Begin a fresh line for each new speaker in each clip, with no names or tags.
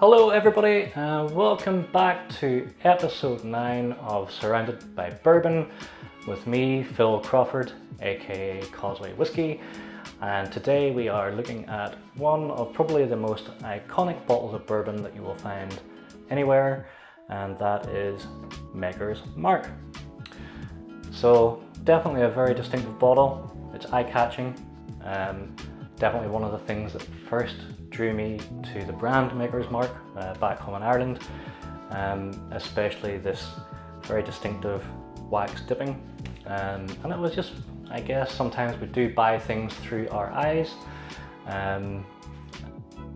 Hello everybody and welcome back to episode 9 of Surrounded by Bourbon with me, Phil Crawford, aka Causeway Whiskey, and today we are looking at one of probably the most iconic bottles of bourbon that you will find anywhere, and that is Maker's Mark. So definitely a very distinctive bottle. It's eye-catching. Definitely one of the things that first drew me to the brand Maker's Mark back home in Ireland, especially this very distinctive wax dipping. And it was just, I guess sometimes we do buy things through our eyes.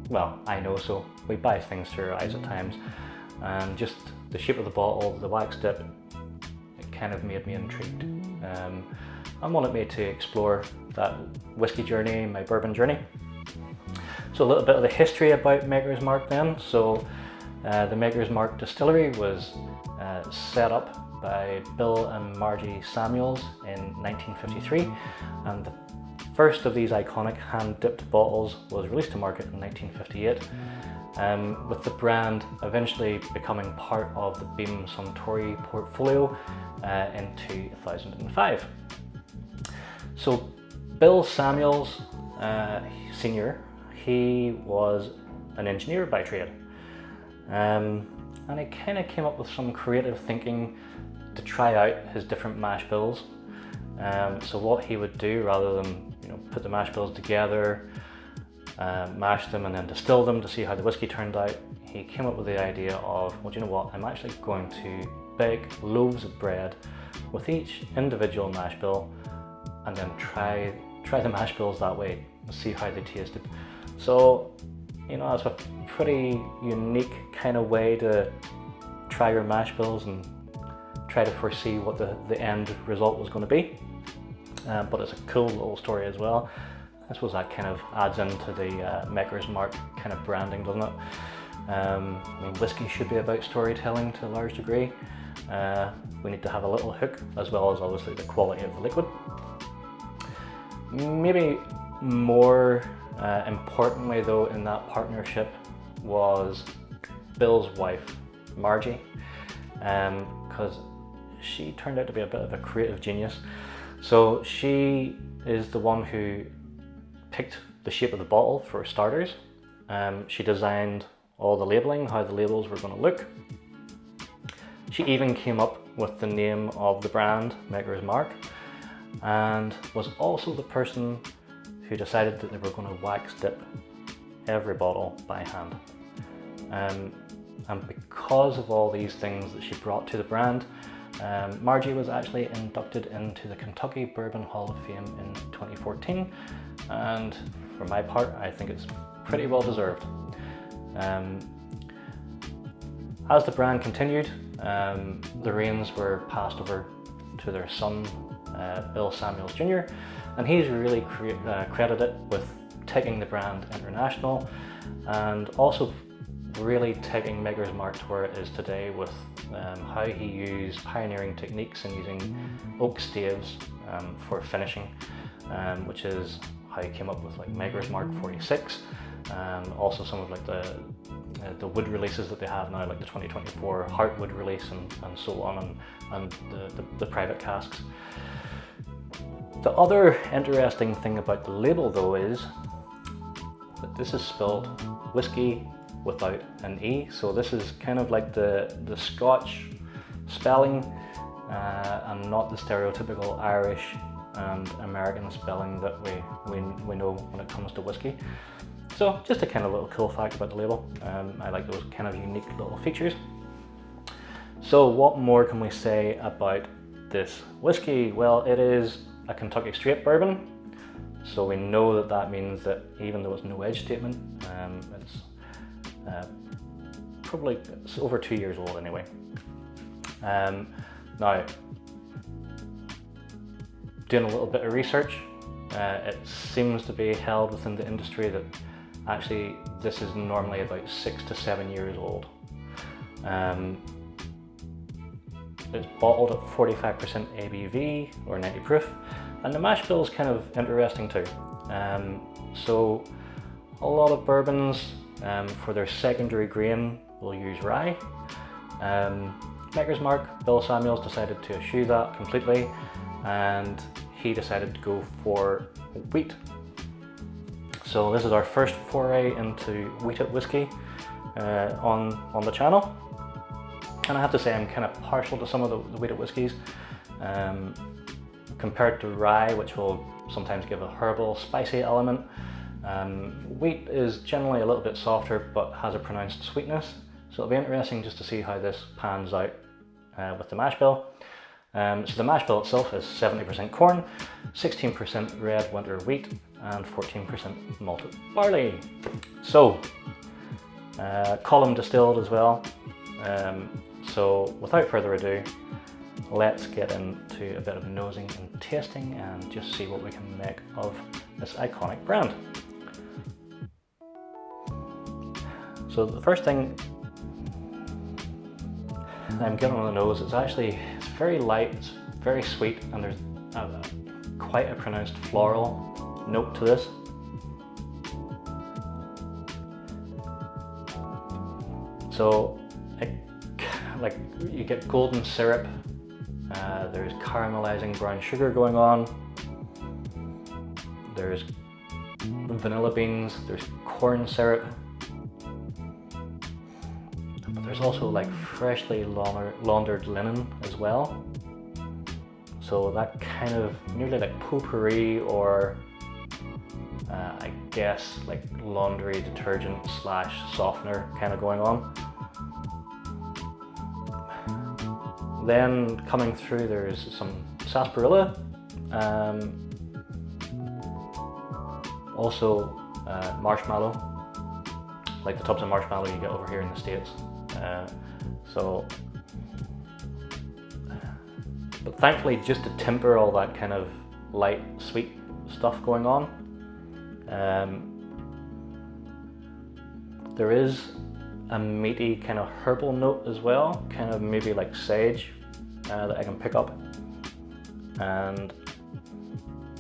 Well, I know so. We buy things through our eyes at times, and just the shape of the bottle, the wax dip, it kind of made me intrigued. And wanted me to explore that whiskey journey, my bourbon journey. So a little bit of the history about Maker's Mark then. So the Maker's Mark distillery was set up by Bill and Margie Samuels in 1953, and the first of these iconic hand-dipped bottles was released to market in 1958, with the brand eventually becoming part of the Beam Suntory portfolio in 2005. So Bill Samuels Sr., he was an engineer by trade, and he kind of came up with some creative thinking to try out his different mash bills. So what he would do, rather than put the mash bills together, mash them and then distill them to see how the whiskey turned out, he came up with the idea of, well, do you know what, I'm actually going to bake loaves of bread with each individual mash bill and then try the mash bills that way and see how they tasted. So, it's a pretty unique kind of way to try your mash bills and try to foresee what the end result was going to be. But it's a cool little story as well. I suppose that kind of adds into the Maker's Mark kind of branding, doesn't it? I mean, whiskey should be about storytelling to a large degree. We need to have a little hook, as well as obviously the quality of the liquid. Maybe more importantly though in that partnership was Bill's wife, Margie, because she turned out to be a bit of a creative genius. So she is the one who picked the shape of the bottle for starters. She designed all the labeling, how the labels were going to look. She even came up with the name of the brand, Maker's Mark, and was also the person who decided that they were going to wax dip every bottle by hand. And because of all these things that she brought to the brand, Margie was actually inducted into the Kentucky Bourbon Hall of Fame in 2014, and for my part, I think it's pretty well deserved. As the brand continued, the reins were passed over to their son, Bill Samuels Jr., and he's really credited with taking the brand international and also really taking Maker's Mark to where it is today, with how he used pioneering techniques in using oak staves for finishing, which is how he came up with like Maker's Mark 46, and also some of like the wood releases that they have now, like the 2024 Heartwood release and so on, and the private casks. The other interesting thing about the label though is that this is spelled whiskey without an E, so this is kind of like the Scotch spelling and not the stereotypical Irish and American spelling that we know when it comes to whiskey. So just a kind of little cool fact about the label. I like those kind of unique little features. So what more can we say about this whiskey? Well, it is a Kentucky straight bourbon, so we know that means that even though it's no age statement, it's probably over 2 years old anyway. Now, doing a little bit of research, it seems to be held within the industry that actually this is normally about 6 to 7 years old. It's bottled at 45% ABV or 90 proof, and the mash bill is kind of interesting too. So a lot of bourbons For their secondary grain, we'll use rye. Maker's Mark, Bill Samuels decided to eschew that completely, and he decided to go for wheat. So this is our first foray into wheated whiskey on the channel. And I have to say I'm kind of partial to some of the wheated whiskies. Compared to rye, which will sometimes give a herbal, spicy element. Wheat is generally a little bit softer but has a pronounced sweetness. So it'll be interesting just to see how this pans out with the mash bill. So the mash bill itself is 70% corn, 16% red winter wheat, and 14% malted barley. So, column distilled as well. So without further ado, let's get into a bit of nosing and tasting and just see what we can make of this iconic brand. So the first thing I'm getting on the nose, it's very light, it's very sweet, and there's quite a pronounced floral note to this. So like you get golden syrup, there's caramelizing brown sugar going on, there's vanilla beans, there's corn syrup, but there's also like freshly laundered linen as well. So that kind of nearly like potpourri, or I guess like laundry detergent / softener kind of going on. Then coming through, there's some sarsaparilla, also marshmallow, like the tubs of marshmallow you get over here in the States. But thankfully, just to temper all that kind of light, sweet stuff going on, there is a meaty kind of herbal note as well, kind of maybe like sage that I can pick up. And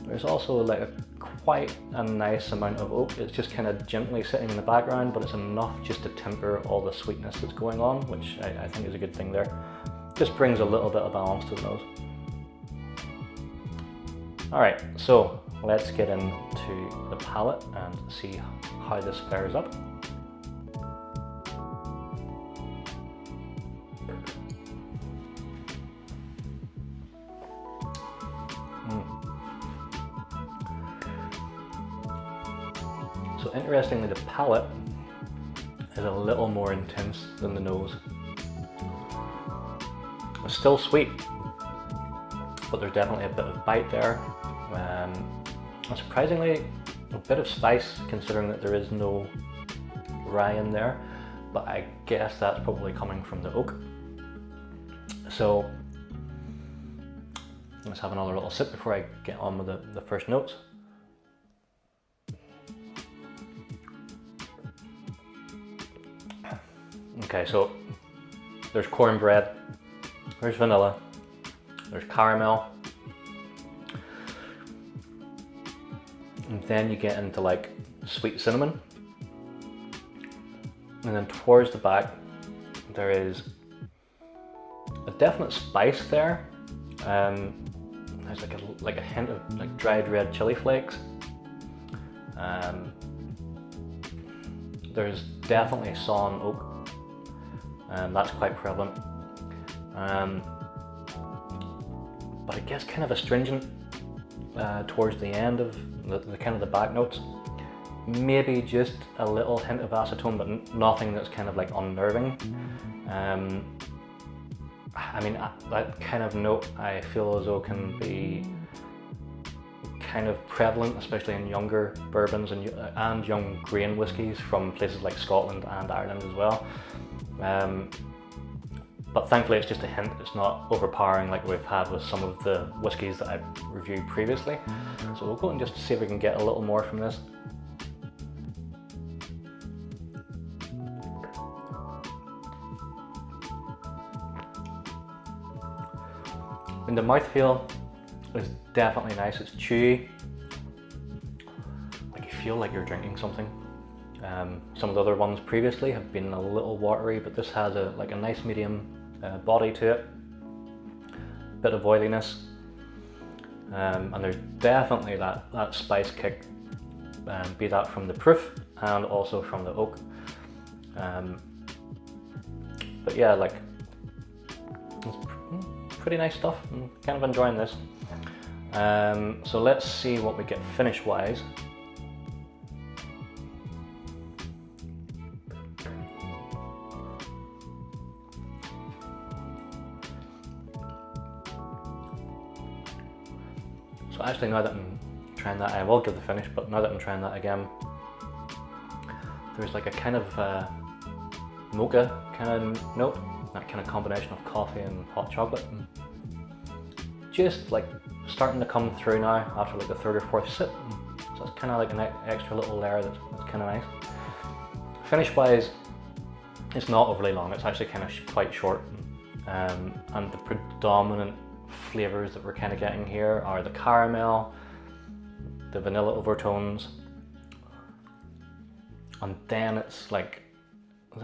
there's also like quite a nice amount of oak. It's just kind of gently sitting in the background, but it's enough just to temper all the sweetness that's going on, which I think is a good thing there. Just brings a little bit of balance to the nose. Alright, so let's get into the palate and see how this fares up. So interestingly, the palate is a little more intense than the nose. It's still sweet, but there's definitely a bit of bite there. And surprisingly, a bit of spice, considering that there is no rye in there, but I guess that's probably coming from the oak. So let's have another little sip before I get on with the first notes. Okay, so there's cornbread, there's vanilla, there's caramel, and then you get into like sweet cinnamon, and then towards the back there is a definite spice there. There's like a hint of like dried red chili flakes. There's definitely sawn oak. That's quite prevalent, but I guess kind of astringent towards the end of the kind of the back notes. Maybe just a little hint of acetone, but nothing that's kind of like unnerving. I mean, that kind of note I feel as though can be kind of prevalent, especially in younger bourbons and young grain whiskies from places like Scotland and Ireland as well. But thankfully it's just a hint, it's not overpowering like we've had with some of the whiskies that I've reviewed previously. So we'll go and just see if we can get a little more from this. And the mouthfeel is definitely nice, it's chewy. Like you feel like you're drinking something. Some of the other ones previously have been a little watery, but this has a nice medium body to it, bit of oiliness, and there's definitely that spice kick, be that from the proof and also from the oak. But yeah, like, it's pretty nice stuff. I'm kind of enjoying this. So let's see what we get finish wise. So actually, now that I'm trying that, I will give the finish, but now that I'm trying that again, there's like a kind of mocha kind of note, that kind of combination of coffee and hot chocolate, and just like starting to come through now after like the third or fourth sip. So it's kind of like an extra little layer that's kind of nice. Finish wise, it's not overly long, it's actually kind of quite short, and the predominant flavors that we're kind of getting here are the caramel, the vanilla overtones, and then it's like,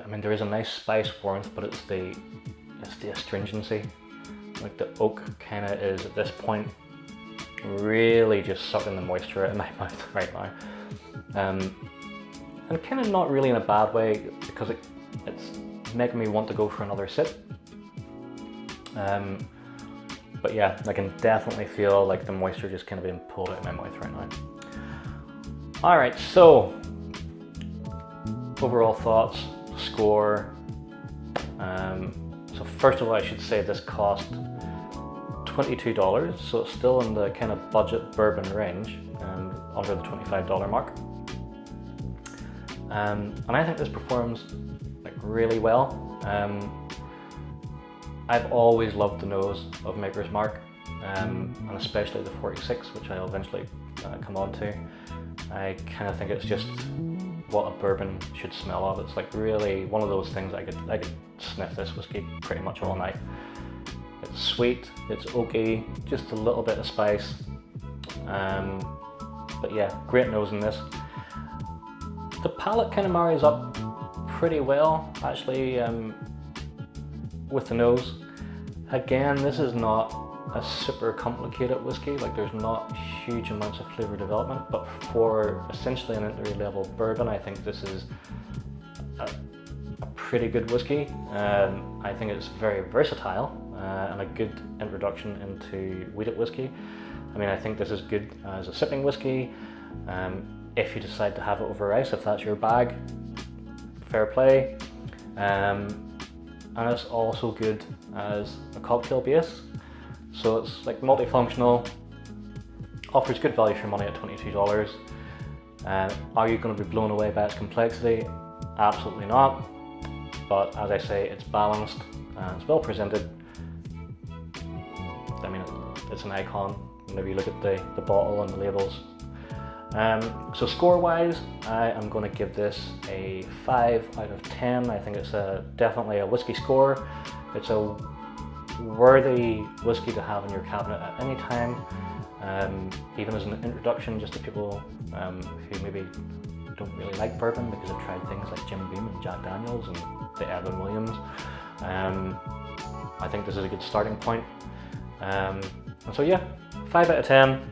I mean, there is a nice spice warmth, but it's the astringency. Like the oak kind of is at this point really just sucking the moisture out of my mouth right now, and kind of not really in a bad way, because it's making me want to go for another sip. But yeah, I can definitely feel like the moisture just kind of being pulled out of my mouth right now. All right, so overall thoughts, score. So first of all, I should say this cost $22, so it's still in the kind of budget bourbon range, under the $25 mark. And I think this performs like really well. I've always loved the nose of Maker's Mark, and especially the 46, which I'll eventually come on to. I kind of think it's just what a bourbon should smell of. It's like really one of those things I could sniff this whiskey pretty much all night. It's sweet, it's oaky, just a little bit of spice. But yeah, great nose in this. The palate kind of marries up pretty well, actually, with the nose. Again, this is not a super complicated whiskey, like there's not huge amounts of flavor development, but for essentially an entry level bourbon, I think this is a pretty good whiskey. I think it's very versatile and a good introduction into wheated whiskey. I mean, I think this is good as a sipping whiskey. If you decide to have it over ice, if that's your bag, fair play. And it's also good as a cocktail base. So it's like multifunctional, offers good value for money at $22. Are you going to be blown away by its complexity? Absolutely not. But as I say, it's balanced and it's well presented. I mean, it's an icon whenever you look at the bottle and the labels. So score-wise, I am going to give this a 5 out of 10. I think it's definitely a whiskey score. It's a worthy whiskey to have in your cabinet at any time, even as an introduction just to people who maybe don't really like bourbon because they've tried things like Jim Beam and Jack Daniels and the Evan Williams. I think this is a good starting point. And so yeah, 5 out of 10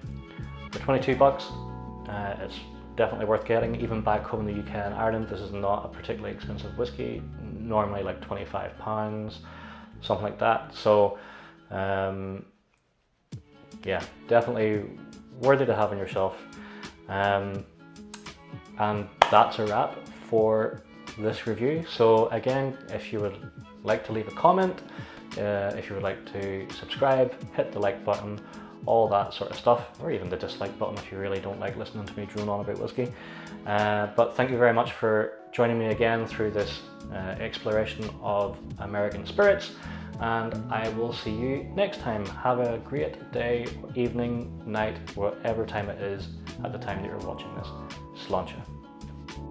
for 22 bucks. It's definitely worth getting. Even back home in the UK and Ireland, this is not a particularly expensive whiskey, normally like £25, something like that. So yeah, definitely worthy to have on your shelf. And that's a wrap for this review. So again, if you would like to leave a comment, if you would like to subscribe, hit the like button, all that sort of stuff, or even the dislike button if you really don't like listening to me drone on about whiskey. But thank you very much for joining me again through this exploration of American spirits, and I will see you next time. Have a great day, evening, night, whatever time it is at the time that you're watching this. Sláinte.